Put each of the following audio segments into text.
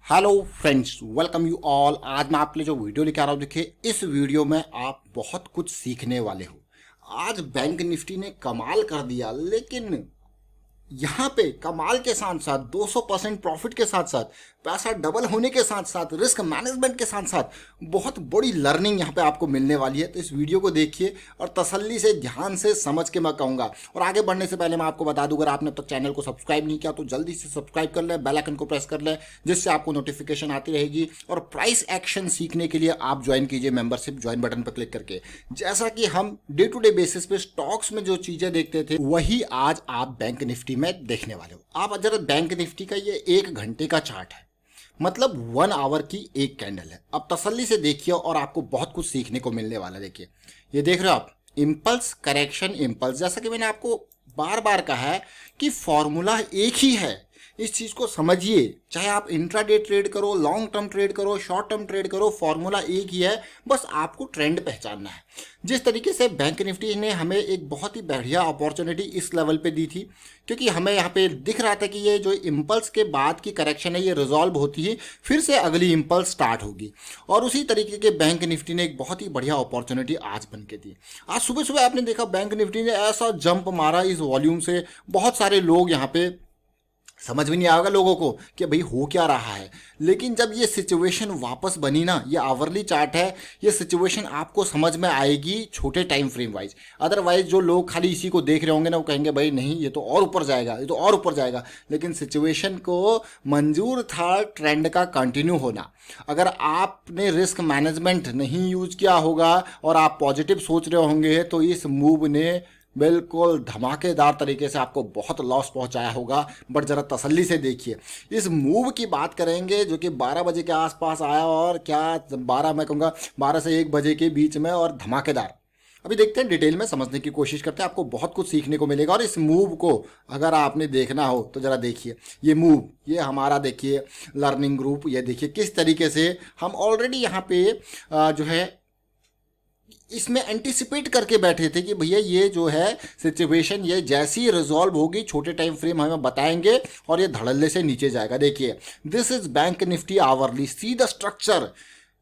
Hello friends, welcome you all. आज मैं आपके लिए जो वीडियो लेके आ रहा हूँ, देखिए इस वीडियो में आप बहुत कुछ सीखने वाले हो। आज बैंक निफ्टी ने कमाल कर दिया, लेकिन यहाँ पे कमाल के साथ साथ 200% प्रॉफिट के साथ साथ पैसा डबल होने के साथ साथ रिस्क मैनेजमेंट के साथ साथ बहुत बड़ी लर्निंग यहाँ पे आपको मिलने वाली है। तो इस वीडियो को देखिए और तसल्ली से ध्यान से समझ के मैं कहूँगा। और आगे बढ़ने से पहले मैं आपको बता दूं, अगर आपने अब तक चैनल को सब्सक्राइब नहीं किया तो जल्दी से सब्सक्राइब कर ले, बेल आइकन को प्रेस कर ले, जिससे आपको नोटिफिकेशन आती रहेगी। और प्राइस एक्शन सीखने के लिए आप ज्वाइन कीजिए मेंबरशिप, ज्वाइन बटन पर क्लिक करके। जैसा कि हम डे टू डे बेसिस पे स्टॉक्स में जो चीजें देखते थे, वही आज आप बैंक निफ्टी में देखने वाले हो। आप अगर बैंक निफ्टी का ये 1 घंटे का चार्ट है, मतलब 1 आवर की एक कैंडल है। अब तसल्ली से देखिए और आपको बहुत कुछ सीखने को मिलने वाला है। देखिए ये देख रहे हो आप, इम्पल्स करेक्शन इम्पल्स। जैसा कि मैंने आपको बार बार कहा है कि फॉर्मूला एक ही है। इस चीज को समझिए, चाहे आप इंट्राडे ट्रेड करो, लॉन्ग टर्म ट्रेड करो, शॉर्ट टर्म ट्रेड करो, फॉर्मूला एक ही है। बस आपको ट्रेंड पहचानना है। जिस तरीके से बैंक निफ्टी ने हमें एक बहुत ही बढ़िया अपॉर्चुनिटी इस लेवल पे दी थी, क्योंकि हमें यहाँ पे दिख रहा था कि ये जो इम्पल्स के बाद की करेक्शन है ये रिजॉल्व होती है, फिर से अगली इम्पल्स स्टार्ट होगी। और उसी तरीके के बैंक निफ्टी ने एक बहुत ही बढ़िया अपॉर्चुनिटी आज बन के दी। आज सुबह सुबह आपने देखा बैंक निफ्टी ने ऐसा जंप मारा इस वॉल्यूम से, बहुत सारे लोग यहाँ पे समझ में नहीं आएगा लोगों को कि भाई हो क्या रहा है। लेकिन जब ये सिचुएशन वापस बनी ना, ये आवरली चार्ट है, ये सिचुएशन आपको समझ में आएगी छोटे टाइम फ्रेम वाइज। अदरवाइज जो लोग खाली इसी को देख रहे होंगे ना, वो कहेंगे भाई नहीं ये तो और ऊपर जाएगा, ये तो और ऊपर जाएगा। लेकिन सिचुएशन को मंजूर था ट्रेंड का कंटिन्यू होना। अगर आपने रिस्क मैनेजमेंट नहीं यूज किया होगा और आप पॉजिटिव सोच रहे होंगे, तो इस मूव ने बिल्कुल धमाकेदार तरीके से आपको बहुत लॉस पहुंचाया होगा। बट जरा तसल्ली से देखिए, इस मूव की बात करेंगे जो कि 12 बजे के आसपास आया, और क्या 12, मैं कहूँगा 12 से 1 बजे के बीच में, और धमाकेदार। अभी देखते हैं, डिटेल में समझने की कोशिश करते हैं, आपको बहुत कुछ सीखने को मिलेगा। और इस मूव को अगर आपने देखना हो तो जरा देखिए ये मूव, ये हमारा देखिए लर्निंग ग्रुप। ये देखिए किस तरीके से हम ऑलरेडी यहाँ पे जो है इसमें एंटिसिपेट करके बैठे थे कि भैया ये जो है सिचुएशन ये जैसी रिजॉल्व होगी, छोटे टाइम फ्रेम हमें बताएंगे और ये धड़ल्ले से नीचे जाएगा। देखिए this is bank Nifty hourly, see the structure.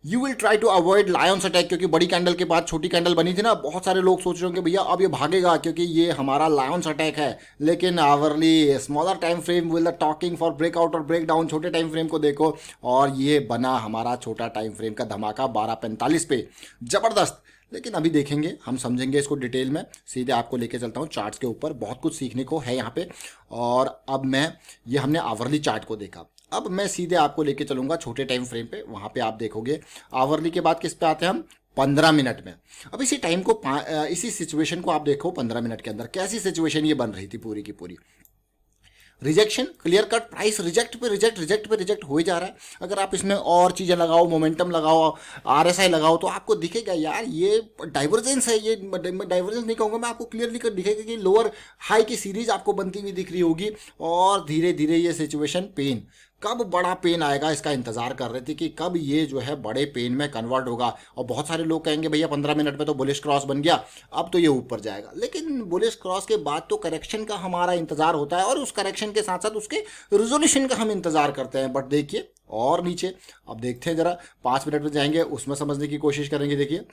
You will try to avoid lions attack, क्योंकि बड़ी कैंडल के बाद छोटी कैंडल बनी थी ना, बहुत सारे लोग सोच रहे होंगे भैया अब ये भागेगा क्योंकि ये हमारा लायंस अटैक है। लेकिन hourly smaller time frame will the talking for breakout और ब्रेक डाउन। छोटे टाइम फ्रेम को देखो और ये बना हमारा छोटा टाइम फ्रेम का धमाका 12:45 पे, जबरदस्त। लेकिन अभी देखेंगे, हम समझेंगे इसको डिटेल में। सीधे आपको लेके चलता हूँ चार्ट्स के ऊपर, बहुत कुछ सीखने को है यहाँ पे। और अब मैं, ये हमने आवरली चार्ट को देखा, अब मैं सीधे आपको लेके चलूंगा छोटे टाइम फ्रेम पे। वहां पे आप देखोगे आवरली के बाद किस पे आते हैं हम, 15 मिनट में। अब इसी टाइम को इसी सिचुएशन को आप देखो 15 मिनट के अंदर कैसी सिचुएशन ये बन रही थी पूरी की पूरी। Rejection, clear cut price reject पे रिजेक्ट, रिजेक्ट पे रिजेक्ट हो ही जा रहा है। अगर आप इसमें और चीज़ें लगाओ, मोमेंटम लगाओ, आरएसआई लगाओ, तो आपको दिखेगा यार ये डाइवर्जेंस है। ये डाइवर्जेंस नहीं कहूँगा मैं, आपको क्लियरली कर दिखेगा कि लोअर हाई की सीरीज आपको बनती हुई दिख रही होगी। और धीरे धीरे ये सिचुएशन पेन, कब बड़ा पेन आएगा इसका इंतजार कर रहे थे कि कब ये जो है बड़े पेन में कन्वर्ट होगा। और बहुत सारे लोग कहेंगे भैया 15 मिनट में तो बुलिश क्रॉस बन गया, अब तो ये ऊपर जाएगा। लेकिन बुलिश क्रॉस के बाद तो करेक्शन का हमारा इंतजार होता है, और उस करेक्शन के साथ साथ उसके रिजोल्यूशन का हम इंतजार करते हैं। बट देखिए और नीचे, अब देखते हैं जरा 5 मिनट में जाएंगे, उसमें समझने की कोशिश करेंगे। देखिए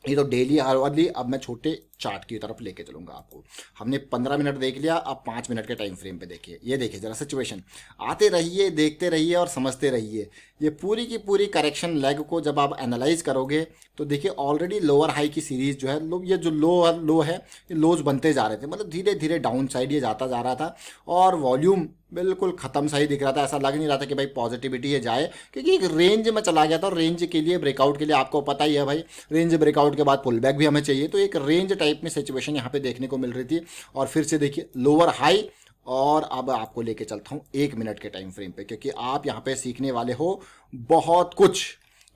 ये तो डेली आवरली, अब मैं छोटे चार्ट की तरफ लेके चलूंगा आपको। हमने 15 मिनट देख लिया, अब 5 मिनट के टाइम फ्रेम पे देखिए। ये देखिए जरा सिचुएशन, आते रहिए, देखते रहिए और समझते रहिए। ये पूरी की पूरी करेक्शन लेग को जब आप एनालाइज करोगे तो देखिए ऑलरेडी लोअर हाई की सीरीज जो है, ये जो लो है, ये लोज बनते जा रहे थे, मतलब धीरे धीरे डाउन साइड ये जाता जा रहा था। और वॉल्यूम बिल्कुल खत्म सा ही दिख रहा था, ऐसा लग नहीं रहा था कि भाई पॉजिटिविटी है जाए, क्योंकि एक रेंज में चला गया था। और रेंज के लिए, ब्रेकआउट के लिए आपको पता ही है भाई, रेंज ब्रेकआउट के बाद पुल बैक भी हमें चाहिए। तो एक रेंज टाइप में सिचुएशन यहाँ पे देखने को मिल रही थी। और फिर से देखिए लोअर हाई। और अब आपको लेके चलता हूँ 1 मिनट के टाइम फ्रेम पे, क्योंकि आप यहाँ पे सीखने वाले हो बहुत कुछ।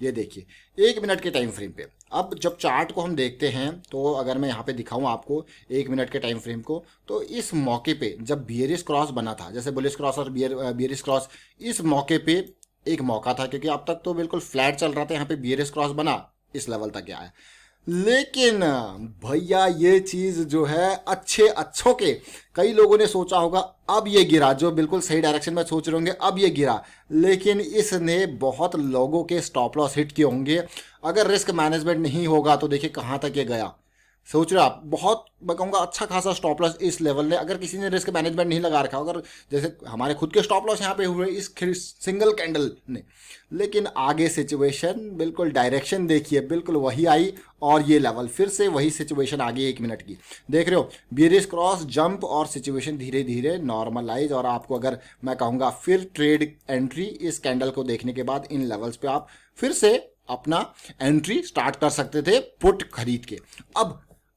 ये देखिए 1 मिनट के टाइम फ्रेम पे, अब जब चार्ट को हम देखते हैं तो अगर मैं यहाँ पे दिखाऊं आपको 1 मिनट के टाइम फ्रेम को, तो इस मौके पे जब बियरिश क्रॉस बना था, जैसे बुलिश क्रॉस और बियरिश क्रॉस, इस मौके पे एक मौका था, क्योंकि अब तक तो बिल्कुल फ्लैट चल रहा था, यहाँ पे बियरिश क्रॉस बना, इस लेवल तक आया। लेकिन भैया ये चीज जो है अच्छों के कई लोगों ने सोचा होगा अब ये गिरा, जो बिल्कुल सही डायरेक्शन में सोच रहे होंगे अब ये गिरा, लेकिन इसने बहुत लोगों के स्टॉप लॉस हिट किए होंगे। अगर रिस्क मैनेजमेंट नहीं होगा तो देखिए कहाँ तक ये गया। सोच रहे हो आप, बहुत मैं कहूँगा अच्छा खासा स्टॉप लॉस इस लेवल ने, अगर किसी ने रिस्क मैनेजमेंट नहीं लगा रखा, अगर जैसे हमारे खुद के स्टॉप लॉस यहाँ पे हुए इस सिंगल कैंडल ने, लेकिन आगे सिचुएशन बिल्कुल डायरेक्शन देखिए बिल्कुल वही आई, और ये लेवल फिर से वही सिचुएशन आगे 1 मिनट की देख रहे हो, बियरिश क्रॉस जंप और सिचुएशन धीरे धीरे नॉर्मलाइज। और आपको अगर मैं कहूँगा फिर ट्रेड एंट्री इस कैंडल को देखने के बाद इन लेवल्स पे आप फिर से अपना एंट्री स्टार्ट कर सकते थे पुट खरीद के।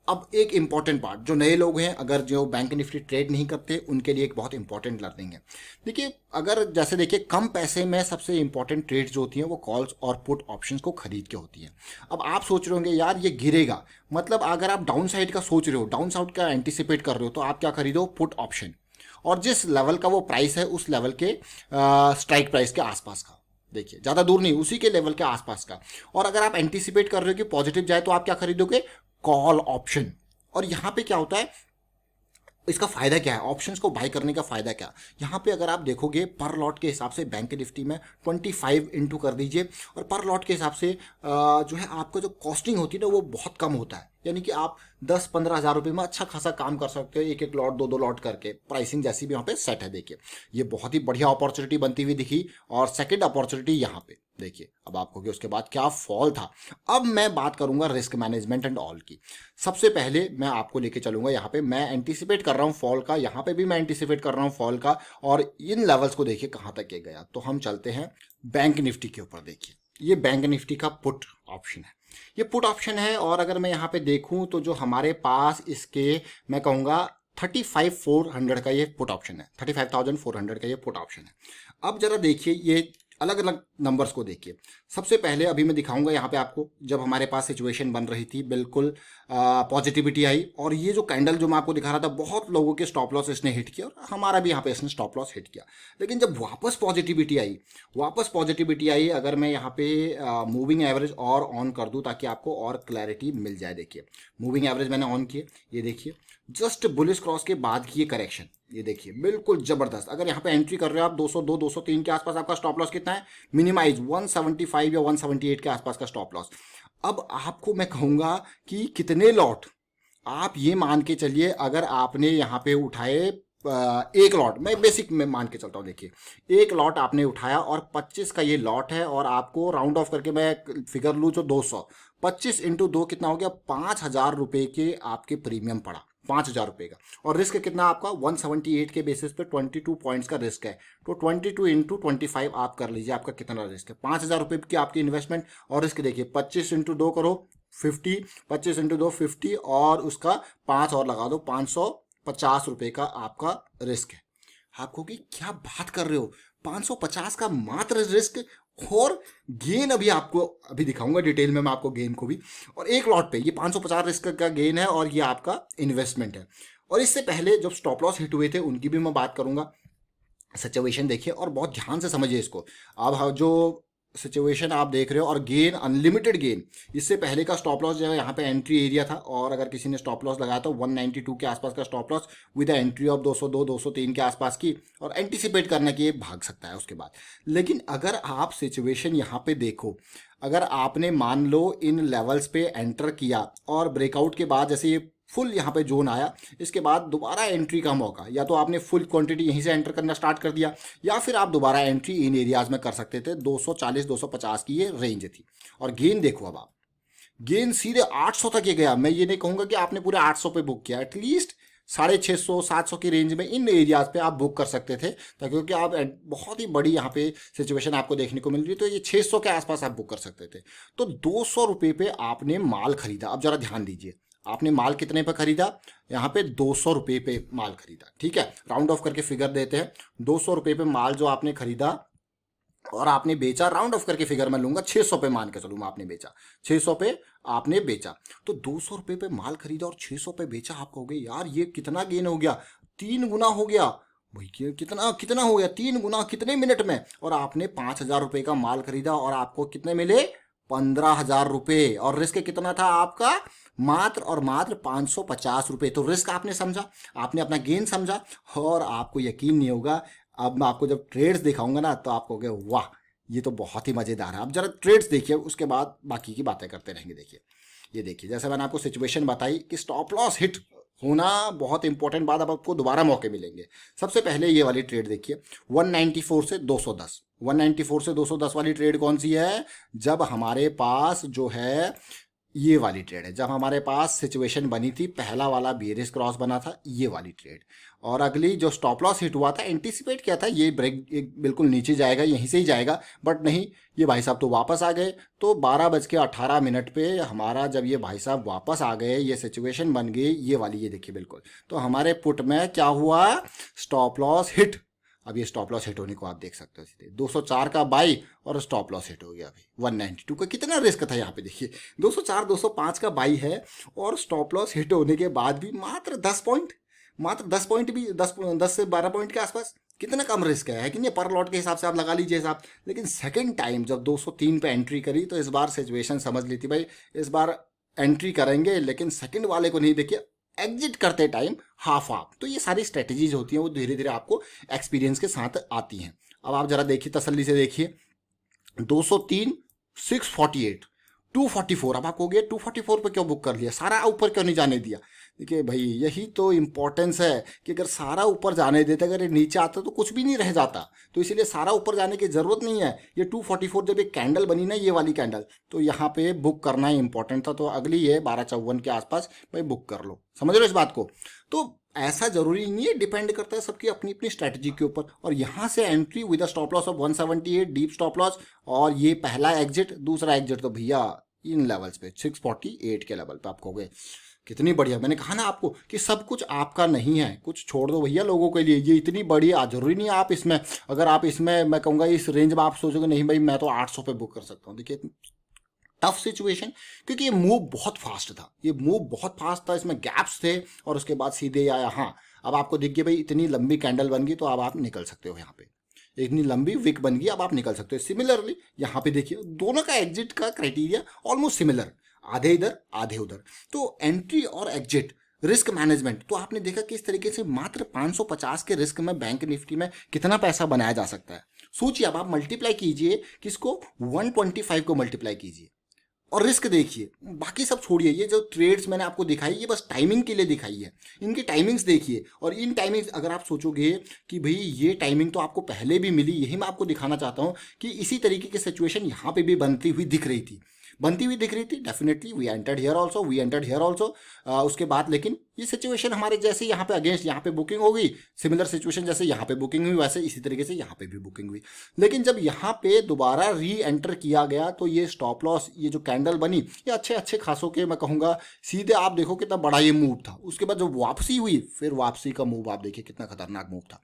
अब एक इंपॉर्टेंट पार्ट, जो नए लोग हैं अगर जो बैंक निफ्टी ट्रेड नहीं करते उनके लिए एक बहुत इंपॉर्टेंट लर्निंग है। देखिए अगर जैसे देखिए कम पैसे में सबसे इंपॉर्टेंट ट्रेड्स जो होती हैं वो कॉल्स और पुट ऑप्शंस को खरीद के होती हैं। अब आप सोच रहे होंगे यार ये गिरेगा, मतलब अगर आप डाउन साइड का सोच रहे हो, डाउन साइड का एंटिसिपेट कर रहे हो, तो आप क्या खरीदो, पुट ऑप्शन, और जिस लेवल का वो प्राइस है उस लेवल के स्ट्राइक प्राइस के आसपास का, देखिए ज़्यादा दूर नहीं, उसी के लेवल के आसपास का। और अगर आप एंटिसिपेट कर रहे हो कि पॉजिटिव जाए तो आप क्या खरीदोगे, कॉल ऑप्शन। और यहां पे क्या होता है, इसका फायदा क्या है, ऑप्शंस को बाय करने का फायदा क्या, यहाँ पे अगर आप देखोगे पर लॉट के हिसाब से बैंक निफ्टी में 25 इंटू कर दीजिए, और पर लॉट के हिसाब से जो है आपका जो कॉस्टिंग होती है ना वो बहुत कम होता है, यानी कि आप 10-15 हज़ार रुपये में अच्छा खासा काम कर सकते हो, एक एक लॉट दो दो लॉट करके, प्राइसिंग जैसी भी यहाँ पे सेट है। देखिए ये बहुत ही बढ़िया अपॉर्चुनिटी बनती हुई दिखी, और सेकंड अपॉर्चुनिटी यहाँ पे देखिए अब आपको कि उसके बाद क्या फॉल था। अब मैं बात करूंगा रिस्क मैनेजमेंट एंड ऑल की। सबसे पहले मैं आपको लेके चलूंगा यहाँ पे, मैं एंटिसिपेट कर रहा हूँ फॉल का, यहाँ पे भी मैं एंटिसिपेट कर रहा हूँ फॉल का, और इन लेवल्स को देखिए कहाँ तक ये गया। तो हम चलते हैं बैंक निफ्टी के ऊपर। देखिए ये बैंक निफ्टी का पुट ऑप्शन है, ये पुट ऑप्शन है, और अगर मैं यहाँ पे देखूं तो जो हमारे पास इसके मैं कहूँगा 35,400 का ये पुट ऑप्शन है, 35,400 का ये पुट ऑप्शन है। अब जरा देखिए ये अलग अलग नंबर्स को देखिए। सबसे पहले अभी मैं दिखाऊंगा यहाँ पे आपको, जब हमारे पास सिचुएशन बन रही थी बिल्कुल पॉजिटिविटी आई, और ये जो कैंडल जो मैं आपको दिखा रहा था बहुत लोगों के स्टॉप लॉस इसने हिट किया, और हमारा भी यहाँ पे इसने स्टॉप लॉस हिट किया। लेकिन जब वापस पॉजिटिविटी आई, अगर मैं यहाँ पे मूविंग एवरेज और ऑन कर दूँ ताकि आपको और क्लैरिटी मिल जाए। देखिए मूविंग एवरेज मैंने ऑन किए, ये देखिए जस्ट बुलिश क्रॉस के बाद की ये करेक्शन, ये देखिए बिल्कुल जबरदस्त। अगर यहाँ पे एंट्री कर रहे हो आप 202 203 के आसपास, आपका स्टॉप लॉस कितना है, मिनिमाइज 175 या 178 के आसपास का स्टॉप लॉस। अब आपको मैं कहूँगा कि कितने लॉट, आप ये मान के चलिए अगर आपने यहाँ पे उठाए एक लॉट, मैं बेसिक में मान के चलता हूँ, देखिए एक लॉट आपने उठाया और 25 का ये लॉट है, और आपको राउंड ऑफ करके मैं फिगर लूँ तो 200, 25 इंटू 2 कितना हो गया, 5,000 रुपये के आपके प्रीमियम पड़ा, 5,000 रुपये का। और रिस्क कितना आपका 178 के बेसिस पे 22 पॉइंट्स का रिस्क है, तो 22 इंटू 25 आप कर लीजिए आपका कितना रिस्क है, 5,000 रुपये की आपकी इन्वेस्टमेंट। और रिस्क देखिए 25 इंटू 2 करो 50, 25 इंटू 2 50, और उसका 5 और लगा दो 550 रुपये का आपका रिस्क है। आप कहोगे क्या बात कर रहे हो, 550 का मात्र रिस्क, और गेन अभी आपको अभी दिखाऊंगा डिटेल में मैं आपको गेन को भी, और एक लॉट पे ये 550 रिस्क का गेन है, और ये आपका इन्वेस्टमेंट है। और इससे पहले जब स्टॉप लॉस हिट हुए थे उनकी भी मैं बात करूंगा। सिचुएशन देखिए और बहुत ध्यान से समझिए इसको। अब जो सिचुएशन आप देख रहे हो, और गेन अनलिमिटेड गेन, इससे पहले का स्टॉप लॉस जो है यहाँ पे एंट्री एरिया था, और अगर किसी ने स्टॉप लॉस लगाया तो 192 के आसपास का stop loss with entry of 202 203 के आसपास की, और एंटिसिपेट करना कि ये भाग सकता है उसके बाद। लेकिन अगर आप सिचुएशन यहाँ पे देखो, अगर आपने मान लो इन लेवल्स पे एंटर किया और ब्रेकआउट के बाद जैसे ये फुल यहाँ पे जोन आया, इसके बाद दोबारा एंट्री का मौका, या तो आपने फुल क्वांटिटी यहीं से एंटर करना स्टार्ट कर दिया, या फिर आप दोबारा एंट्री इन एरियाज में कर सकते थे। 240 250 की ये रेंज थी, और गेन देखो अब आप, गेन सीधे 800 तक ये गया। मैं ये नहीं कहूँगा कि आपने पूरे 800 पे बुक किया, एटलीस्ट 650 700 की रेंज में इन एरियाज पे आप बुक कर सकते थे, ताकि क्योंकि आप बहुत ही बड़ी यहाँ पे सिचुएशन आपको देखने को मिल रही है, तो ये 600 के आसपास आप बुक कर सकते थे। तो 200 रुपये पे आपने माल खरीदा। अब जरा ध्यान दीजिए, आपने माल कितने पे खरीदा, यहाँ पे 200 रुपये पे माल खरीदा, ठीक है, राउंड ऑफ करके फिगर देते हैं, 200 रुपये पे माल जो आपने खरीदा, और आपने बेचा, राउंड ऑफ करके फिगर में लूंगा 600 पे मान के चलूँ, आपने बेचा 600 पे, आपने बेचा, तो 200 रुपये पे माल खरीदा और 600 पे बेचा। आप कहोगे यार ये कितना गेन हो गया, 3 गुना हो गया भाई, कितना कितना हो गया, 3 गुना कितने मिनट में। और आपने 5,000 रुपये का माल खरीदा, और आपको कितने मिले, 15,000 रुपये, और रिस्क कितना था आपका, मात्र और मात्र 550 रुपये। तो रिस्क आपने समझा, आपने अपना गेन समझा, और आपको यकीन नहीं होगा, अब मैं आपको जब ट्रेड्स दिखाऊंगा ना तो आपको कहोगे वाह ये तो बहुत ही मज़ेदार है। अब जरा ट्रेड्स देखिए, उसके बाद बाकी की बातें करते रहेंगे। देखिए ये देखिए, जैसे मैंने आपको सिचुएशन बताई कि स्टॉप लॉस हिट होना बहुत इंपॉर्टेंट बात, अब आपको दोबारा मौके मिलेंगे। सबसे पहले ये वाली ट्रेड देखिए, 194 से 210, 194 से 210 वाली ट्रेड कौन सी है, जब हमारे पास जो है ये वाली ट्रेड है, जब हमारे पास सिचुएशन बनी थी, पहला वाला बेरिस क्रॉस बना था, ये वाली ट्रेड। और अगली जो स्टॉप लॉस हिट हुआ था, एंटीसिपेट किया था ये ब्रेक एक बिल्कुल नीचे जाएगा, यहीं से ही जाएगा, बट नहीं, ये भाई साहब तो वापस आ गए। तो 12:18 पे हमारा जब ये भाई साहब वापस आ गए, ये सिचुएशन बन गई ये वाली, ये देखिए बिल्कुल, तो हमारे पुट में क्या हुआ, स्टॉप लॉस हिट। अब ये स्टॉप लॉस हिट होने को आप देख सकते हो सीधे 204 का बाई, और स्टॉप लॉस हिट हो गया अभी 192 का। कितना रिस्क था यहाँ पे देखिए, 204 205 का बाई है, और स्टॉप लॉस हिट होने के बाद भी मात्र 10 पॉइंट, मात्र 10 पॉइंट भी, 10 से 12 पॉइंट के आसपास, कितना कम रिस्क है कि नहीं, पर लॉट के हिसाब से आप लगा लीजिए हिसाब। लेकिन सेकंड टाइम जब 203 पे एंट्री करी, तो इस बार सिचुएशन समझ ली थी भाई, इस बार एंट्री करेंगे, लेकिन सेकंड वाले को नहीं, देखिए एग्जिट करते टाइम हाफ हाफ। तो ये सारी स्ट्रेटजीज होती हैं, वो धीरे धीरे आपको एक्सपीरियंस के साथ आती हैं। अब आप जरा देखिए, तसल्ली से देखिए, 203 648 244, अब आपको हो गया 244 पे क्यों बुक कर लिया, सारा ऊपर क्यों नहीं जाने दिया। देखिए भाई यही तो इम्पोर्टेंस है कि अगर सारा ऊपर जाने देते, अगर ये नीचे आता तो कुछ भी नहीं रह जाता। तो इसीलिए सारा ऊपर जाने की ज़रूरत नहीं है। ये 244 जब एक कैंडल बनी ना, ये वाली कैंडल, तो यहाँ पे बुक करना ही इंपॉर्टेंट था। तो अगली है 1254 के आसपास, भाई बुक कर लो, समझ लो इस बात को। तो ऐसा जरूरी नहीं है, डिपेंड करता है सबकी अपनी अपनी स्ट्रेटजी के ऊपर। और यहाँ से entry with stop loss of 178 deep stop loss, और ये पहला एग्जिट, दूसरा एग्जिट तो भैया इन लेवल्स पे 648 के लेवल पे आपको गए। कितनी बढ़िया, मैंने कहा ना आपको कि सब कुछ आपका नहीं है, कुछ छोड़ दो भैया लोगों के लिए। ये इतनी बढ़िया, जरूरी नहीं है आप इसमें, अगर आप इसमें मैं कहूँगा इस रेंज में आप सोचोगे नहीं भाई मैं तो 800 पे बुक कर सकता हूँ, देखिए टफ सिचुएशन, क्योंकि ये मूव बहुत फास्ट था, ये मूव बहुत फास्ट था, इसमें गैप्स थे, और उसके बाद सीधे आया। हाँ अब आपको दिख गया भाई इतनी लंबी कैंडल बन गई, तो अब आप निकल सकते हो यहाँ पे, इतनी लंबी विक बन गई, अब आप निकल सकते हो। सिमिलरली यहाँ पे देखिए, दोनों का एग्जिट का क्राइटेरिया ऑलमोस्ट सिमिलर, आधे इधर आधे उधर। तो एंट्री और एग्जिट, रिस्क मैनेजमेंट, तो आपने देखा कि इस तरीके से मात्र 550 के रिस्क में बैंक निफ्टी में कितना पैसा बनाया जा सकता है। सोचिए, अब आप मल्टीप्लाई कीजिए, किसको, 125 को मल्टीप्लाई कीजिए, और रिस्क देखिए, बाकी सब छोड़िए। ये जो ट्रेड्स मैंने आपको दिखाई, ये बस टाइमिंग के लिए दिखाई है, इनकी टाइमिंग्स देखिए। और इन टाइमिंग्स अगर आप सोचोगे कि भाई ये टाइमिंग तो आपको पहले भी मिली, यही मैं आपको दिखाना चाहता हूँ कि इसी तरीके की सिचुएशन यहाँ पे भी बनती हुई दिख रही थी, definitely we entered here also. उसके बाद लेकिन ये सिचुएशन हमारे जैसे यहाँ पे अगेंस्ट, यहाँ पे बुकिंग हो गई, सिमिलर सिचुएशन जैसे यहाँ पे बुकिंग हुई, वैसे इसी तरीके से यहाँ पे भी बुकिंग हुई। लेकिन जब यहाँ पे दोबारा री एंटर किया गया, तो ये स्टॉप लॉस, ये जो कैंडल बनी, ये अच्छे अच्छे खासों के मैं कहूँगा, सीधे आप देखो कितना बड़ा ये मूव था। उसके बाद जब वापसी हुई, फिर वापसी का मूव आप देखिए कितना खतरनाक मूव था।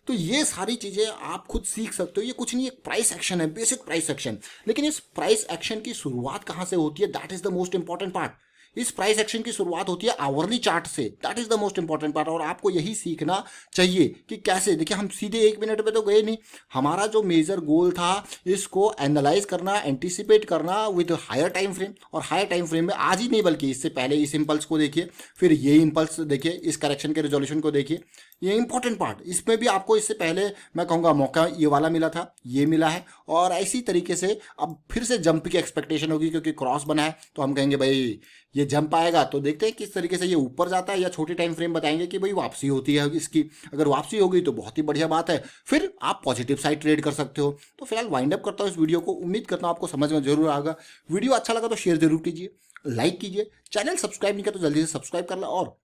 तो ये सारी चीज़ें आप खुद सीख सकते हो। ये कुछ नहीं, एक प्राइस एक्शन है, बेसिक प्राइस एक्शन। लेकिन इस प्राइस एक्शन की शुरुआत कहाँ से होती है, that is the most important part. इस प्राइस एक्शन की शुरुआत होती है आवरली चार्ट से, that is the most important part. और आपको यही सीखना चाहिए कि कैसे, देखिए हम सीधे 1 मिनट पे तो गए नहीं, हमारा जो मेजर गोल था इसको एनालाइज करना, एंटीसिपेट करना विद हायर टाइम फ्रेम। और हायर टाइम फ्रेम में आज ही नहीं बल्कि इससे पहले इस इंपल्स को देखिए, फिर ये इंपल्स देखिए, इस करेक्शन के रिजोल्यूशन को देखिए, ये इंपॉर्टेंट पार्ट। इसमें भी आपको इससे पहले मैं कहूँगा मौका ये वाला मिला था, ये मिला है, और इसी तरीके से अब फिर से जंप की एक्सपेक्टेशन होगी, क्योंकि क्रॉस बना है तो हम कहेंगे भाई ये जंप आएगा। तो देखते हैं किस तरीके से ये ऊपर जाता है, या छोटे टाइम फ्रेम बताएंगे कि भाई वापसी होती है इसकी। अगर वापसी हो गई तो बहुत ही बढ़िया बात है, फिर आप पॉजिटिव साइड ट्रेड कर सकते हो। तो फिलहाल वाइंड अप करता हूँ इस वीडियो को, उम्मीद करता हूँ आपको समझ में जरूर आएगा। वीडियो अच्छा लगा तो शेयर जरूर कीजिए, लाइक कीजिए, चैनल सब्सक्राइब नहीं किया तो जल्दी से सब्सक्राइब कर लो। और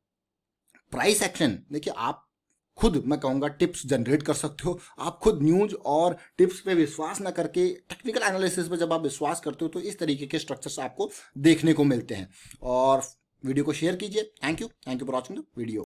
प्राइस एक्शन देखिए, आप खुद मैं कहूँगा टिप्स जनरेट कर सकते हो। आप खुद न्यूज़ और टिप्स पे विश्वास ना करके टेक्निकल एनालिसिस पे जब आप विश्वास करते हो, तो इस तरीके के स्ट्रक्चर्स आपको देखने को मिलते हैं। और वीडियो को शेयर कीजिए। Thank you for watching the video.